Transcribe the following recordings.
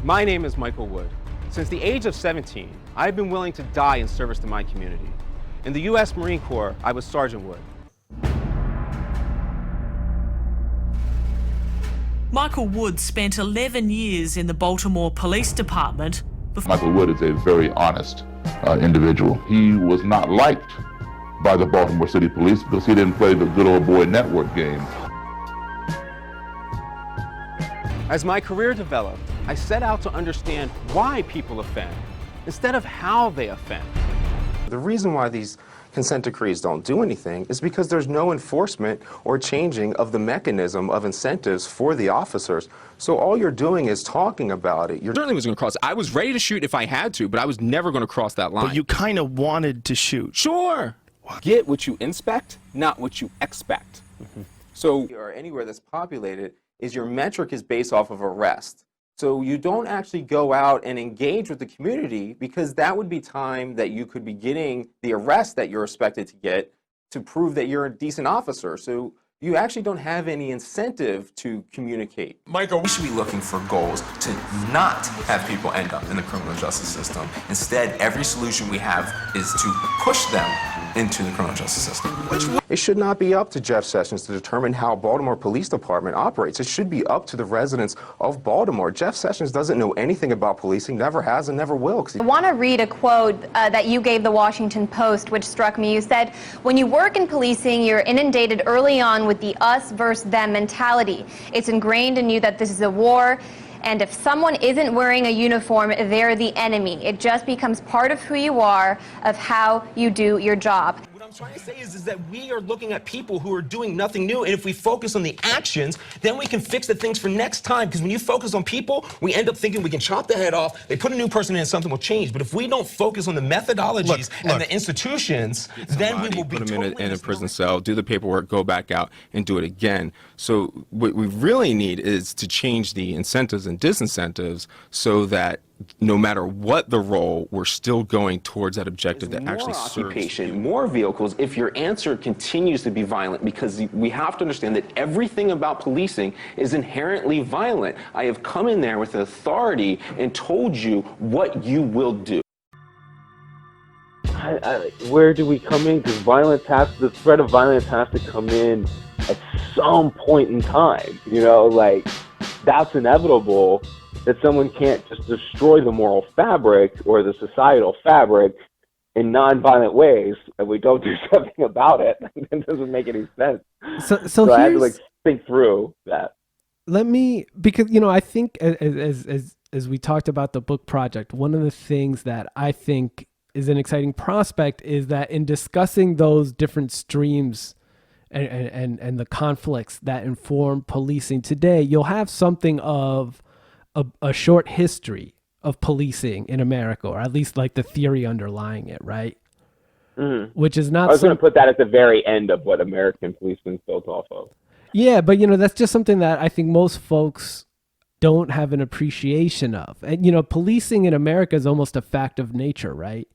My name is Michael Wood. Since the age of 17, I've been willing to die in service to my community. In the U.S. Marine Corps, I was Sergeant Wood. Michael Wood spent 11 years in the Baltimore Police Department. Michael Wood is a very honest individual. He was not liked by the Baltimore City Police because he didn't play the good old boy network game. As my career developed, I set out to understand why people offend, instead of how they offend. The reason why these consent decrees don't do anything is because there's no enforcement or changing of the mechanism of incentives for the officers. So all you're doing is talking about it. I certainly was going to cross. I was ready to shoot if I had to, but I was never going to cross that line. But you kind of wanted to shoot. Sure. Get what you inspect, not what you expect. So, or anywhere that's populated, is your metric is based off of arrest. So you don't actually go out and engage with the community, because that would be time that you could be getting the arrest that you're expected to get to prove that you're a decent officer. So you actually don't have any incentive to communicate. Michael, we should be looking for goals to not have people end up in the criminal justice system. Instead, every solution we have is to push them into the criminal justice system. It should not be up to Jeff Sessions to determine how Baltimore Police Department operates. It should be up to the residents of Baltimore. Jeff Sessions doesn't know anything about policing, never has and never will. I want to read a quote that you gave the Washington Post, which struck me. You said, "When you work in policing, you're inundated early on with the us versus them mentality. It's ingrained in you that this is a war, and if someone isn't wearing a uniform, they're the enemy. It just becomes part of who you are, of how you do your job." What I'm trying to say is that we are looking at people who are doing nothing new, and if we focus on the actions, then we can fix the things for next time. Because when you focus on people, we end up thinking we can chop the head off, they put a new person in and something will change. But if we don't focus on the methodologies and the institutions, then we will be put them in a prison cell, do the paperwork, go back out and do it again. So what we really need is to change the incentives and disincentives so that no matter what the role, we're still going towards that objective that actually serves. More occupation, more vehicles, if your answer continues to be violent, because we have to understand that everything about policing is inherently violent. I have come in there with authority and told you what you will do. Where do we come in? Because the threat of violence has to come in at some point in time. You know, like, that's inevitable. That someone can't just destroy the moral fabric or the societal fabric in non-violent ways, and we don't do something about it. It doesn't make any sense. So I had to think through that. Because I think as we talked about the book project, one of the things that I think is an exciting prospect is that in discussing those different streams and the conflicts that inform policing today, you'll have something of a short history of policing in America, or at least like the theory underlying it, right? Mm-hmm. Which is not. I was going to put that at the very end of what American policing's built off of. Yeah, but that's just something that I think most folks don't have an appreciation of. And policing in America is almost a fact of nature, right?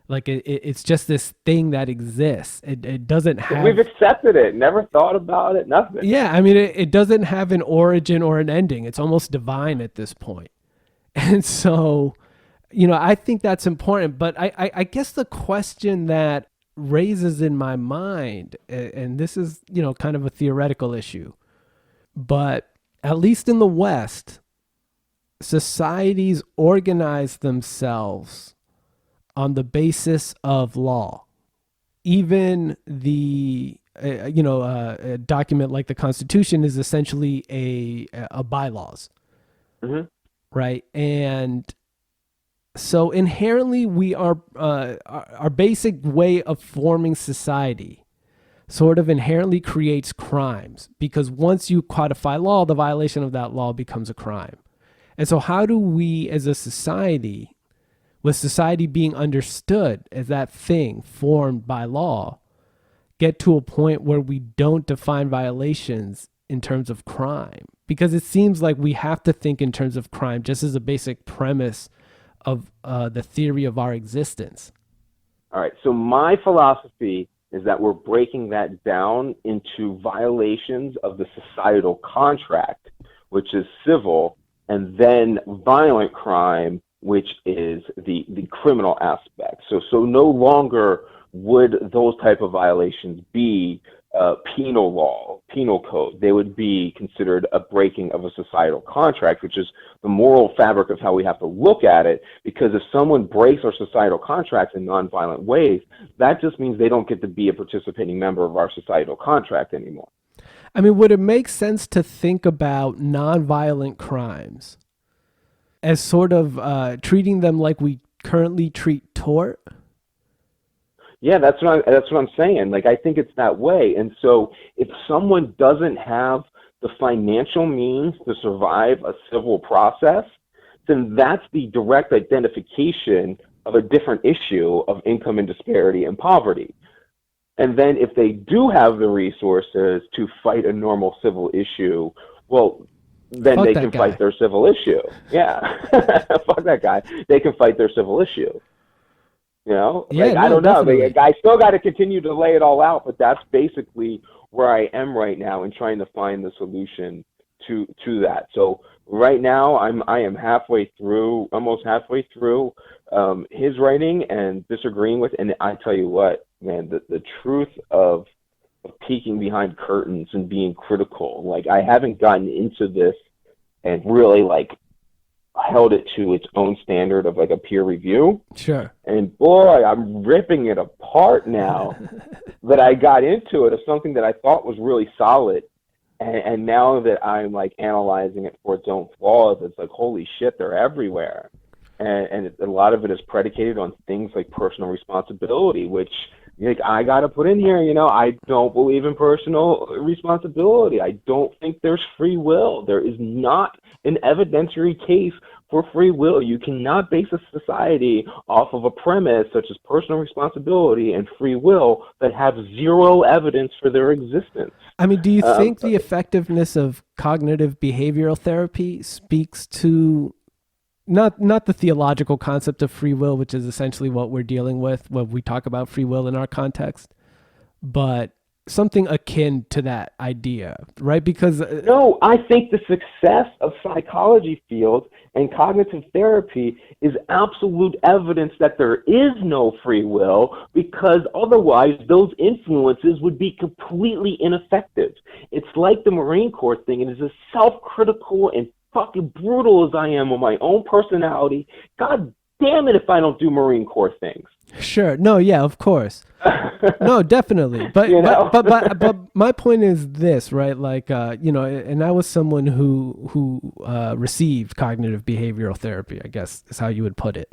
Like it's just this thing that exists. It doesn't have. We've accepted it. Never thought about it. Nothing. Yeah, I mean, it doesn't have an origin or an ending. It's almost divine at this point. And so, I think that's important. But I guess the question that raises in my mind, and this is kind of a theoretical issue, but at least in the West, societies organize themselves on the basis of law. Even a document like the Constitution is essentially a bylaws, right? And so inherently, we are our basic way of forming society sort of inherently creates crimes, because once you codify law, the violation of that law becomes a crime. And so, how do we, as a society, with society being understood as that thing formed by law, get to a point where we don't define violations in terms of crime? Because it seems like we have to think in terms of crime just as a basic premise of the theory of our existence. All right, so my philosophy is that we're breaking that down into violations of the societal contract, which is civil, and then violent crime, which is the criminal aspect. So no longer would those type of violations be penal law, penal code. They would be considered a breaking of a societal contract, which is the moral fabric of how we have to look at it. Because if someone breaks our societal contracts in nonviolent ways, that just means they don't get to be a participating member of our societal contract anymore. I mean, would it make sense to think about nonviolent crimes as sort of treating them like we currently treat tort? Yeah, that's what I'm saying. Like, I think it's that way. And so if someone doesn't have the financial means to survive a civil process, then that's the direct identification of a different issue of income and disparity and poverty. And then if they do have the resources to fight a normal civil issue, well, then Fuck they that can guy. fight their civil issue. Yeah. Fuck that guy. They can fight their civil issue. You know, Yeah, like, no, I don't know. definitely. I still got to continue to lay it all out, but that's basically where I am right now in trying to find the solution to that. So right now, I am halfway through, almost halfway through his writing and disagreeing with. And I tell you what, man, the truth of peeking behind curtains and being critical. Like, I haven't gotten into this and really like held it to its own standard of like a peer review. Sure. And boy, I'm ripping it apart now that I got into it of something that I thought was really solid. And now that I'm like analyzing it for its own flaws, it's like, holy shit, they're everywhere. And a lot of it is predicated on things like personal responsibility, which like I got to put in here, you know, I don't believe in personal responsibility. I don't think there's free will. There is not an evidentiary case for free will. You cannot base a society off of a premise such as personal responsibility and free will that have zero evidence for their existence. I mean, do you think the effectiveness of cognitive behavioral therapy speaks to not the theological concept of free will, which is essentially what we're dealing with when we talk about free will in our context, but something akin to that idea, right? Because no, I think the success of psychology field and cognitive therapy is absolute evidence that there is no free will, because otherwise those influences would be completely ineffective. It's like the Marine Corps thing, and it's as self-critical and fucking brutal as I am with my own personality. God damn it if I don't do Marine Corps things. Sure. No, yeah, of course. No, definitely. But, You know? but my point is this, right? Like, you know, and I was someone who received cognitive behavioral therapy, I guess is how you would put it.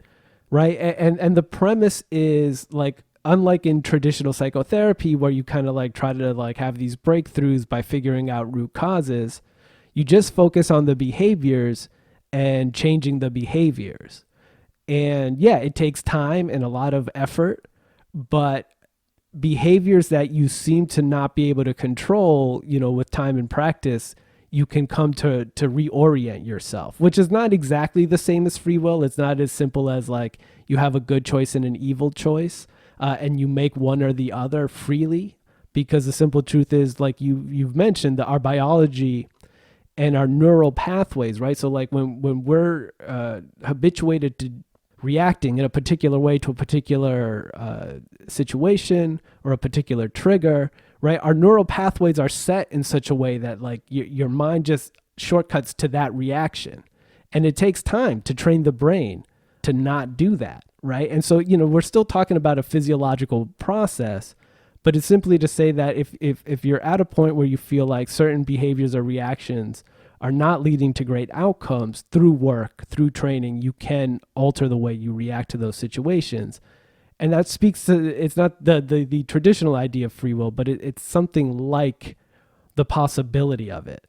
Right. And the premise is like, unlike in traditional psychotherapy where you kind of like try to like have these breakthroughs by figuring out root causes, you just focus on the behaviors and changing the behaviors. And yeah, it takes time and a lot of effort, but behaviors that you seem to not be able to control, you know, with time and practice, you can come to reorient yourself, which is not exactly the same as free will. It's not as simple as like you have a good choice and an evil choice, and you make one or the other freely, because the simple truth is, like you've mentioned, that our biology and our neural pathways, right? So like when we're habituated to reacting in a particular way to a particular situation or a particular trigger, right? Our neural pathways are set in such a way that like your mind just shortcuts to that reaction. And it takes time to train the brain to not do that, right? And so, you know, we're still talking about a physiological process, but it's simply to say that if you're at a point where you feel like certain behaviors or reactions are not leading to great outcomes through work, through training, you can alter the way you react to those situations. And that speaks to, it's not the traditional idea of free will, but it's something like the possibility of it.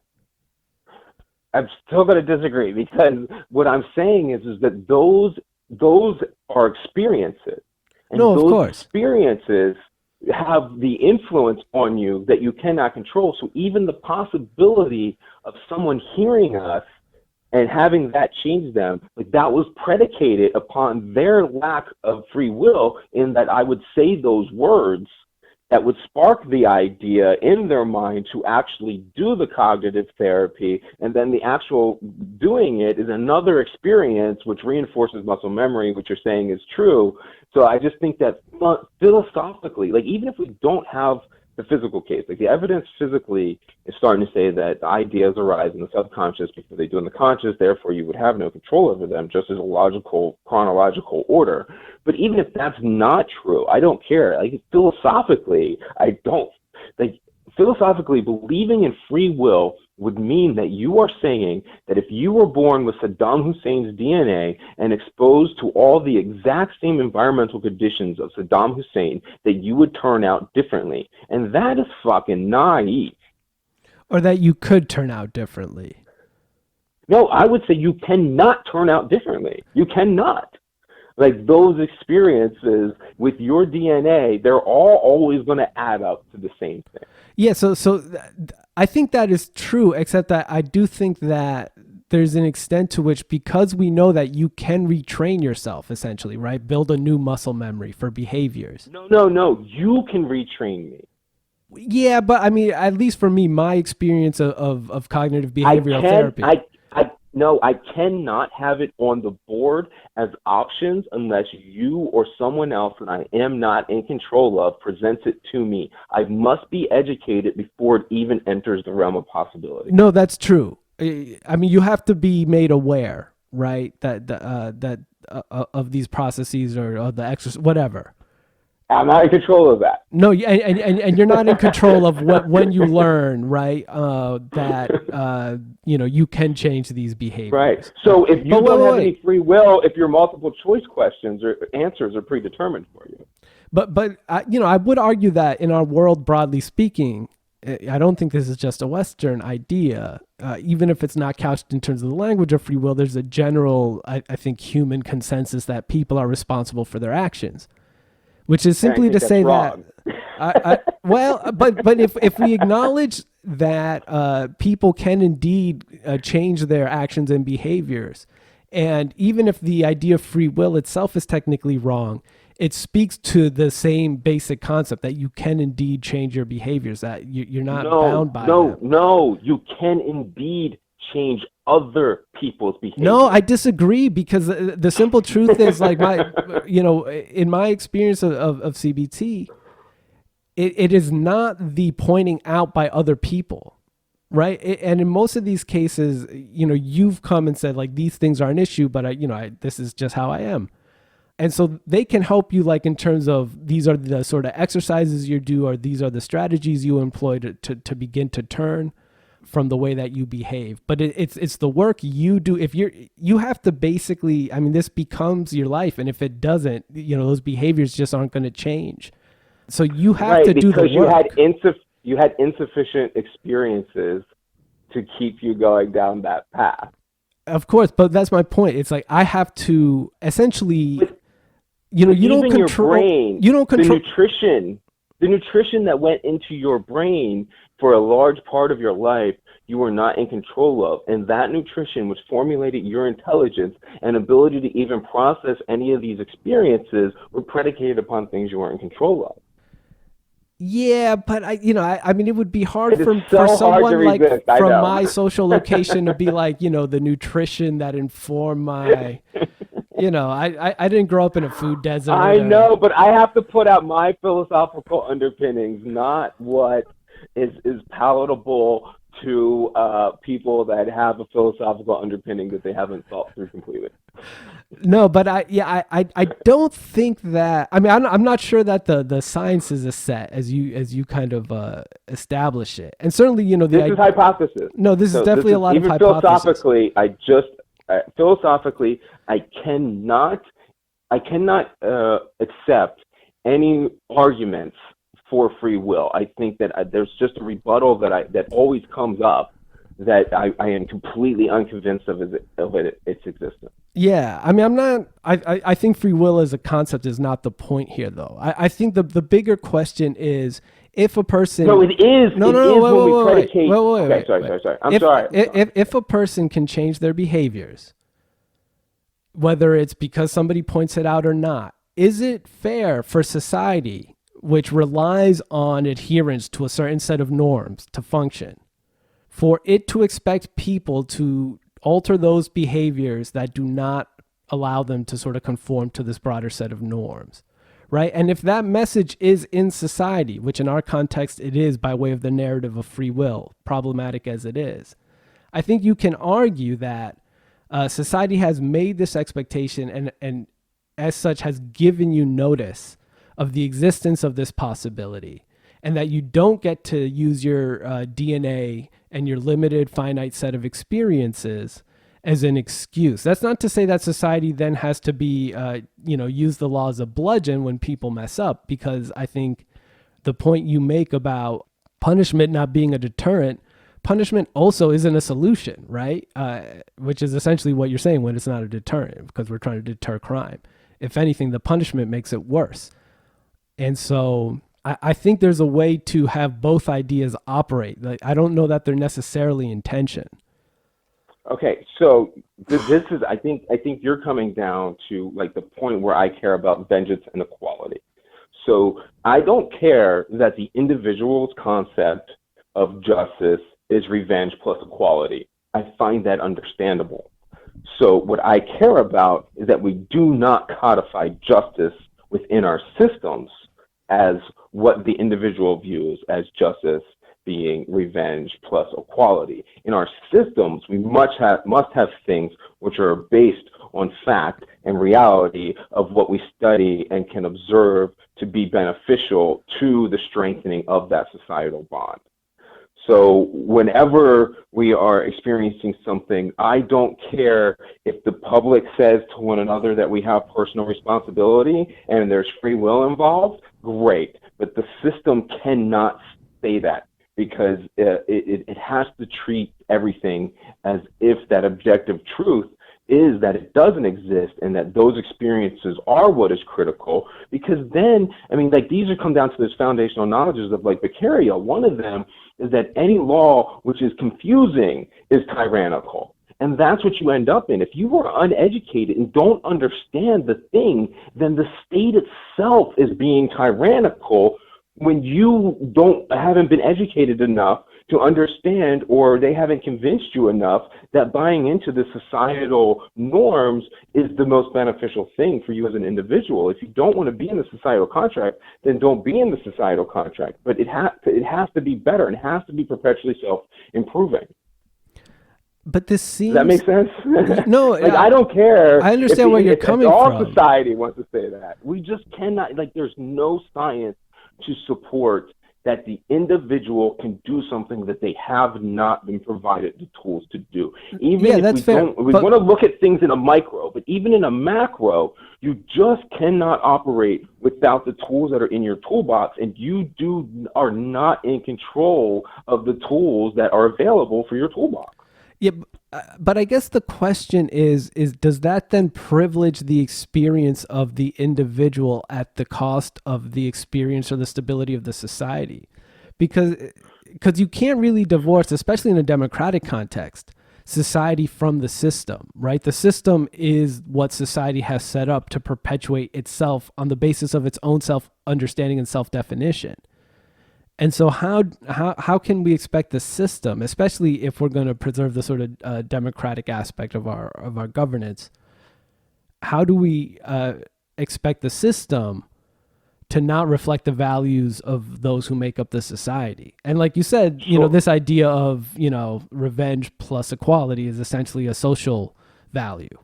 I'm still going to disagree, because what I'm saying is that those are experiences. And No, of those course. experiences have the influence on you that you cannot control. So even the possibility of someone hearing us and having that change them, like that was predicated upon their lack of free will, in that I would say those words that would spark the idea in their mind to actually do the cognitive therapy, and then the actual doing it is another experience which reinforces muscle memory, which you're saying is true. So I just think that philosophically, like even if we don't have the physical case, like the evidence physically is starting to say that the ideas arise in the subconscious before they do in the conscious, therefore you would have no control over them, just as a logical, chronological order. But even if that's not true, I don't care. Like philosophically, I don't, like philosophically believing in free will would mean that you are saying that if you were born with Saddam Hussein's DNA and exposed to all the exact same environmental conditions of Saddam Hussein, that you would turn out differently. And that is fucking naive. Or that you could turn out differently. No, I would say you cannot turn out differently. You cannot. Like those experiences with your DNA, they're all always going to add up to the same thing. Yeah, so I think that is true, except that I do think that there's an extent to which, because we know that you can retrain yourself, essentially, right? Build a new muscle memory for behaviors. No, you can retrain me. Yeah, but I mean, at least for me, my experience of cognitive behavioral therapy. No, I cannot have it on the board as options unless you or someone else that I am not in control of presents it to me. I must be educated before it even enters the realm of possibility. No, that's true. I mean, you have to be made aware, right? That of these processes or the exercise, whatever. I'm not in control of that. No, and you're not in control of when you learn, right? That you can change these behaviors. Right. So if you don't have any free will, if your multiple choice questions or answers are predetermined for you. But I would argue that in our world, broadly speaking, I don't think this is just a Western idea. Even if it's not couched in terms of the language of free will, there's a general, I think, human consensus that people are responsible for their actions. Which is simply to say wrong. but if we acknowledge that people can indeed change their actions and behaviors, and even if the idea of free will itself is technically wrong, it speaks to the same basic concept that you can indeed change your behaviors, that you're not bound by them. No, you can indeed change other people's behavior. No, I disagree, because the simple truth is, like, in my experience of CBT, it is not the pointing out by other people, right? And in most of these cases, you've come and said, like, these things are an issue, but this is just how I am. And so they can help you, like, in terms of these are the sort of exercises you do, or these are the strategies you employ to begin to turn from the way that you behave. But it's the work you do. If you have to basically, I mean, this becomes your life, and if it doesn't, those behaviors just aren't going to change. So you have to do the work. Because you had insufficient experiences to keep you going down that path. Of course, but that's my point. It's like I have to essentially, you don't control your brain. You don't control the nutrition that went into your brain for a large part of your life, you were not in control of. And that nutrition, which formulated your intelligence and ability to even process any of these experiences, were predicated upon things you weren't in control of. Yeah, but I mean, it would be hard for someone like from my social location to be like, the nutrition that informed my, I didn't grow up in a food desert. I know, but I have to put out my philosophical underpinnings, not what is palatable to people that have a philosophical underpinning that they haven't thought through completely. No, but I don't think that. I mean, I'm not sure that the science is a set as you kind of establish it, and certainly this is hypothesis. No, this is definitely a lot of hypothesis. Philosophically, I cannot accept any arguments for free will. I think that there's just a rebuttal that always comes up that I am completely unconvinced of its existence. Yeah, I mean, I think free will as a concept is not the point here, though. I think the bigger question is if a person... No, it is. No, Wait. Sorry. I'm sorry. If a person can change their behaviors, whether it's because somebody points it out or not, is it fair for society, which relies on adherence to a certain set of norms to function, for it to expect people to alter those behaviors that do not allow them to sort of conform to this broader set of norms, right? And if that message is in society, which in our context it is by way of the narrative of free will, problematic as it is, I think you can argue that society has made this expectation and as such has given you notice of the existence of this possibility, and that you don't get to use your DNA and your limited finite set of experiences as an excuse. That's not to say that society then has to be, use the law as a bludgeon when people mess up, because I think the point you make about punishment not being a deterrent, punishment also isn't a solution, right? Which is essentially what you're saying when it's not a deterrent, because we're trying to deter crime. If anything, the punishment makes it worse. And so I think there's a way to have both ideas operate. Like, I don't know that they're necessarily in tension. Okay, so this is, I think you're coming down to like the point where I care about vengeance and equality. So I don't care that the individual's concept of justice is revenge plus equality. I find that understandable. So what I care about is that we do not codify justice within our systems as what the individual views as justice being revenge plus equality. In our systems, we must have things which are based on fact and reality of what we study and can observe to be beneficial to the strengthening of that societal bond. So whenever we are experiencing something, I don't care if the public says to one another that we have personal responsibility and there's free will involved, great. But the system cannot say that, because it has to treat everything as if that objective truth is that it doesn't exist and that those experiences are what is critical. Because then, I mean, like, these are come down to this foundational knowledges of like Beccaria. One of them is that any law which is confusing is tyrannical. And that's what you end up in. If you are uneducated and don't understand the thing, then the state itself is being tyrannical when you haven't been educated enough to understand, or they haven't convinced you enough that buying into the societal norms is the most beneficial thing for you as an individual. If you don't want to be in the societal contract, then don't be in the societal contract. But it has to be better and has to be perpetually self-improving. But this seems... Does that make sense? No, like, I don't care. I understand where you're coming all from. Society wants to say that. We just cannot, like, there's no science to support that the individual can do something that they have not been provided the tools to do. Even if we want to look at things in a micro, but even in a macro, you just cannot operate without the tools that are in your toolbox, and you are not in control of the tools that are available for your toolbox. Yeah, but I guess the question is does that then privilege the experience of the individual at the cost of the experience or the stability of the society? Because you can't really divorce, especially in a democratic context, society from the system, right? The system is what society has set up to perpetuate itself on the basis of its own self-understanding and self-definition. And so how can we expect the system, especially if we're going to preserve the sort of democratic aspect of our governance, how do we expect the system to not reflect the values of those who make up the society? And like you said, you know, this idea of, you know, revenge plus equality is essentially a social value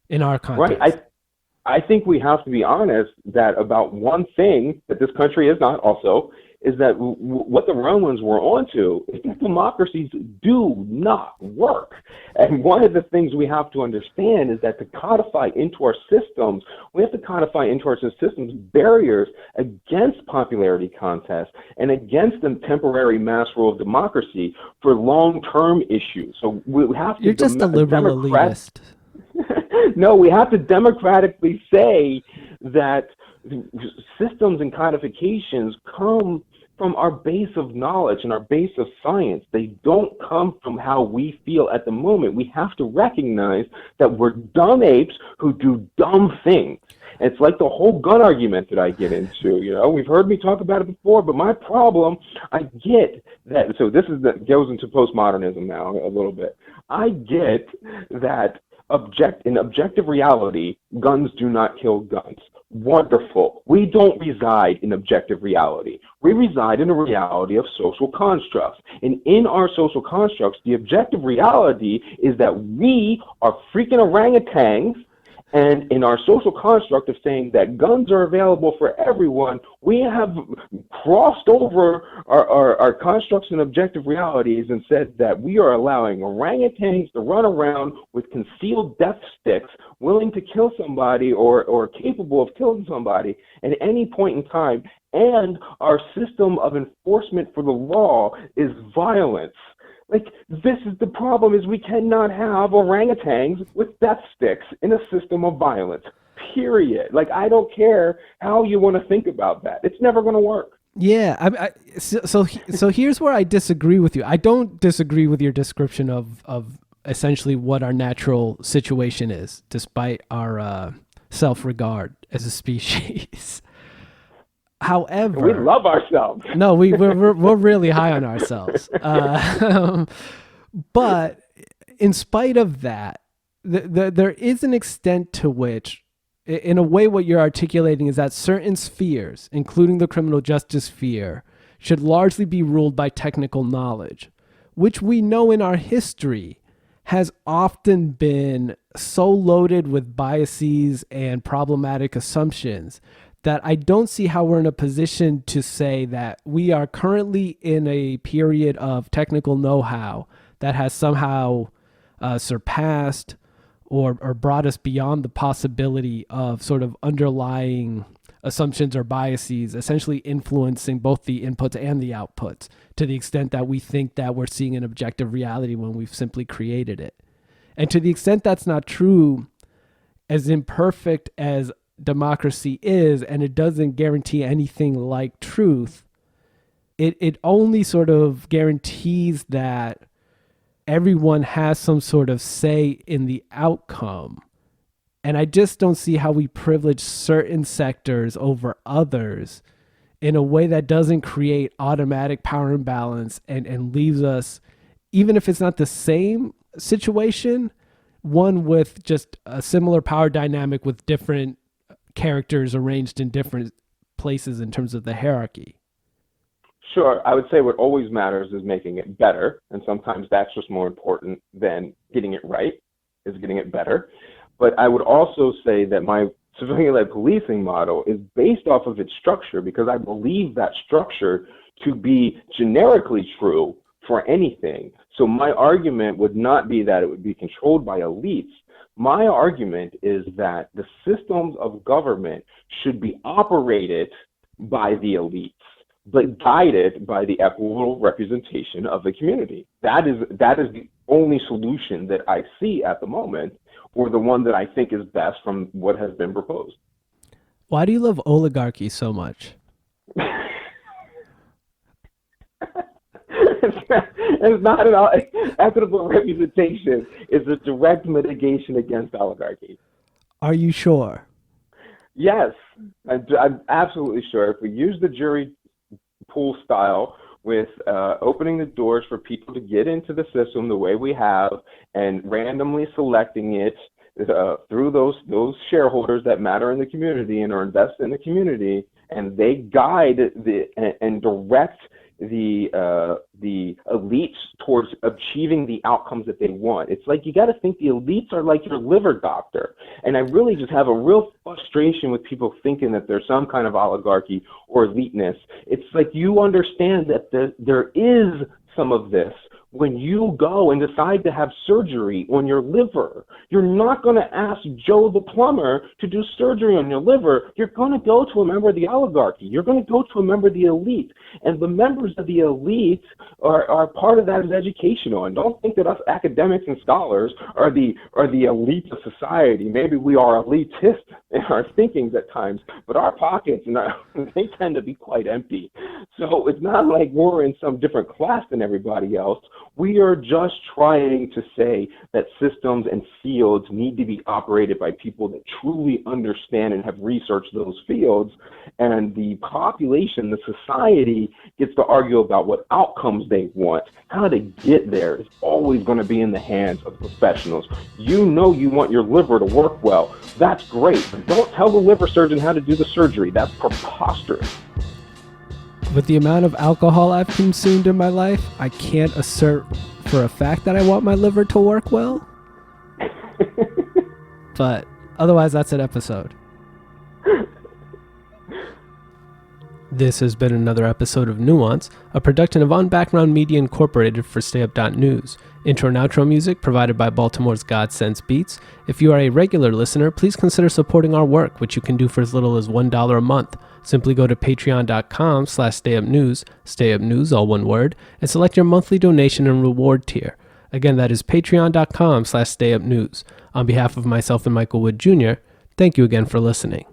in our context. Right. I think we have to be honest that about one thing that this country is not also is that what the Romans were onto is that democracies do not work. And one of the things we have to understand is that to codify into our systems, we have to codify into our systems barriers against popularity contests and against the temporary mass rule of democracy for long-term issues. So we have to... You're just a liberal elitist. No, we have to democratically say that systems and codifications come from our base of knowledge and our base of science. They don't come from how we feel at the moment. We have to recognize that we're dumb apes who do dumb things. It's like the whole gun argument that I get into. We've heard me talk about it before, but my problem, I get that. So this goes into postmodernism now a little bit. I get that in objective reality, guns do not kill guns. Wonderful. We don't reside in objective reality. We reside in a reality of social constructs. And in our social constructs, the objective reality is that we are freaking orangutans. And in our social construct of saying that guns are available for everyone, we have crossed over our constructs and objective realities and said that we are allowing orangutans to run around with concealed death sticks, willing to kill somebody or capable of killing somebody at any point in time. And our system of enforcement for the law is violence. Like, this is the problem, is we cannot have orangutans with death sticks in a system of violence, period. Like, I don't care how you want to think about that. It's never going to work. Yeah, so here's where I disagree with you. I don't disagree with your description of essentially what our natural situation is, despite our self-regard as a species. However, we love ourselves. No, we're really high on ourselves. But in spite of that, there is an extent to which, in a way, what you're articulating is that certain spheres, including the criminal justice sphere, should largely be ruled by technical knowledge, which we know in our history has often been so loaded with biases and problematic assumptions that I don't see how we're in a position to say that we are currently in a period of technical know-how that has somehow surpassed or brought us beyond the possibility of sort of underlying assumptions or biases, essentially influencing both the inputs and the outputs to the extent that we think that we're seeing an objective reality when we've simply created it. And to the extent that's not true, as imperfect as democracy is, and it doesn't guarantee anything like truth, it only sort of guarantees that everyone has some sort of say in the outcome. And I just don't see how we privilege certain sectors over others in a way that doesn't create automatic power imbalance and leaves us, even if it's not the same situation, one with just a similar power dynamic with different characters arranged in different places in terms of the hierarchy. Sure. I would say what always matters is making it better. And sometimes that's just more important than getting it right, is getting it better. But I would also say that my civilian-led policing model is based off of its structure, because I believe that structure to be generically true for anything. So my argument would not be that it would be controlled by elites. My argument is that the systems of government should be operated by the elites, but guided by the equitable representation of the community. That is the only solution that I see at the moment, or the one that I think is best from what has been proposed. Why do you love oligarchy so much? It's not at all. Equitable representation is a direct mitigation against oligarchy. Are you sure? Yes, I'm absolutely sure. If we use the jury pool style with opening the doors for people to get into the system the way we have, and randomly selecting it through those shareholders that matter in the community and are invested in the community, and they guide and direct the elites towards achieving the outcomes that they want. It's like, you got to think the elites are like your liver doctor. And I really just have a real frustration with people thinking that there's some kind of oligarchy or eliteness. It's like, you understand that there is some of this when you go and decide to have surgery on your liver. You're not going to ask Joe the plumber to do surgery on your liver. You're going to go to a member of the oligarchy. You're going to go to a member of the elite. And the members of the elite are part of that is educational. And don't think that us academics and scholars are the elite of society. Maybe we are elitist in our thinkings at times, but our pockets, they tend to be quite empty. So it's not like we're in some different class than everybody else. We are just trying to say that systems and fields need to be operated by people that truly understand and have researched those fields. And the population, the society, gets to argue about what outcomes they want. How to get there is always going to be in the hands of professionals. You know you want your liver to work well. That's great. But don't tell the liver surgeon how to do the surgery. That's preposterous. With the amount of alcohol I've consumed in my life, I can't assert for a fact that I want my liver to work well. But otherwise, that's an episode. This has been another episode of Nuance, a production of On Background Media Incorporated for StayUp.News. Intro and outro music provided by Baltimore's God Sense Beats. If you are a regular listener, please consider supporting our work, which you can do for as little as $1 a month. Simply go to patreon.com/stayupnews, stayupnews, all one word, and select your monthly donation and reward tier. Again, that is patreon.com/stayupnews. On behalf of myself and Michael Wood Jr., thank you again for listening.